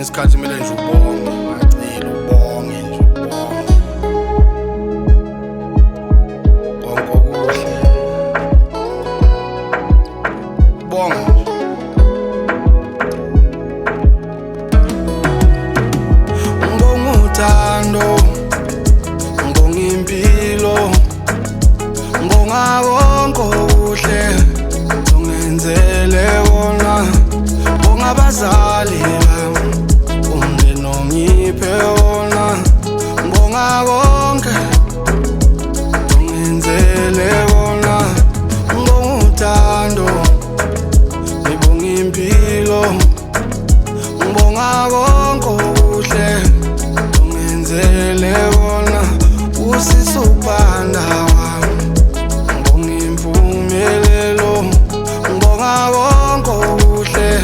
isikhathi kumele nje ubonge, ungacili ubonge nje ubonge. Konke okuhle ubonge nje. Ngibonga uthando, ngibonga impilo, ngibonga konke okuhle ungenzele wona. Ngibonga abazali bami, umndeni ongiphe wona. Ngibonga konke ungenzele wona. Ngibonga uthando, ngibonga impilo, ngibonga konke okuhle ungenzele wona. Usisa ubanda wami, ngibonga impumelelo, ngibonga konke okuhle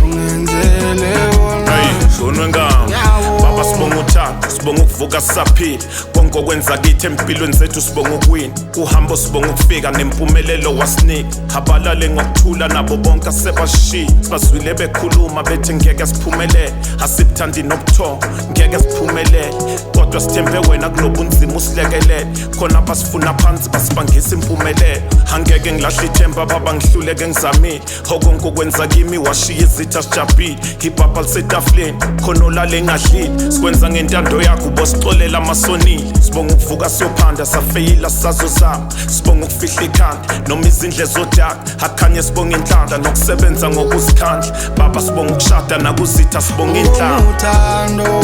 ungenzele wona. Shonwe ngami baba, sibonga uthando, sibonga ukuvuka sisaphila. Konke okwenza kithi empilweni zethu sibonga ukuwina. Uhambo sibonga ukufika nempumelelo wasinika. Abalale ngokuthula nabo bonke asebashiya. Sibazwile bekhuluma bethi ngeke siphumelele, asikuthandi nobuthongo ngeke siphumelele. Kodwa sithembe wena kulobu nzima usilekelele. Khona basifuna phansi basibangisa impumelelo. Angeke ngilahle ithemba baba, ngihluleke ngizamile. Konke okwenza kimi washiya izitha sijabhile. Ibhapha lisetafuleni khona olale ngadlile. Sikwenza ngentando yakho ubosixolela amasonile. Sibonga ukuvuka siyophanda safeyila sazozama. Sibonga ukufihla ikhanda noma izindle zodaka. Akhanye sibonga inhlanhla nokusebenza ngokuzikhandla. Baba sibonga ukushada nakuzitha sibonga inhlanhla. Uthando,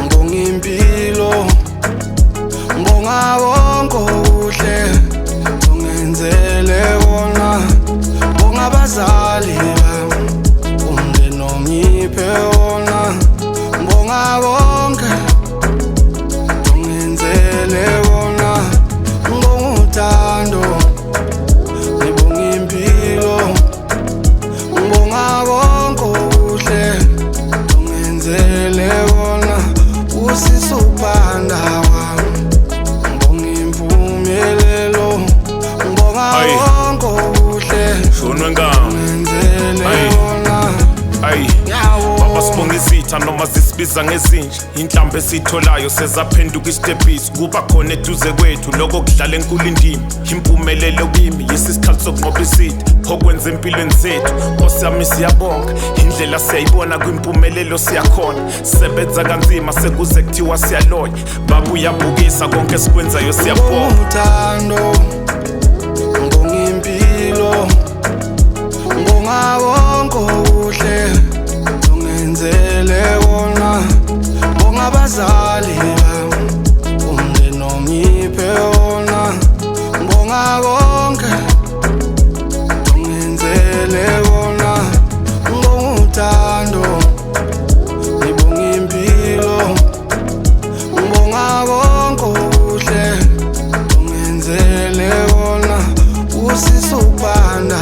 ngibonga impilo, ngibonga konke okuhle ungenzele wona. Ngibonga abazali bami, umndeni ongiphe wona. Ngibonga konke ungenzele wona. Ngibonga uthando, ngibonga impilo, ngibonga konke okuhle ungenzele wona. Usisa ubanda wami, ngibonga impumelelo, ngibonga konke okuhle Shonwe ngami ungenzele wona. baba, sibonga izitha noma zisibiza ngezinje. Inhlambe esitholayo sezaphenduka isitebhisi. Kuba khona eduze kwethu lokho kudlala enkulu indima. Impumelelo kimi yisisikhathi sokunqoba isitha okwenza empilweni zethu. Nkosi yami siyabonga, indlela siyayibona kwimpumelelo siyakhona. Sisebenza kanzima sekuze kuthiwa siyaloya. Baba uyabukisa konke esikwenzayo siyabonga. Uthando, ngibonga impilo, ngibonga konke okuhle ungenzele wona. Ngibonga abazali bami, umndeni ongiphe wona. Ngibonga konke ungenzele wona. Ngibonga uthando, ngibonga impilo, ngibonga konke okuhle ungenzele wona. Usisa ubanda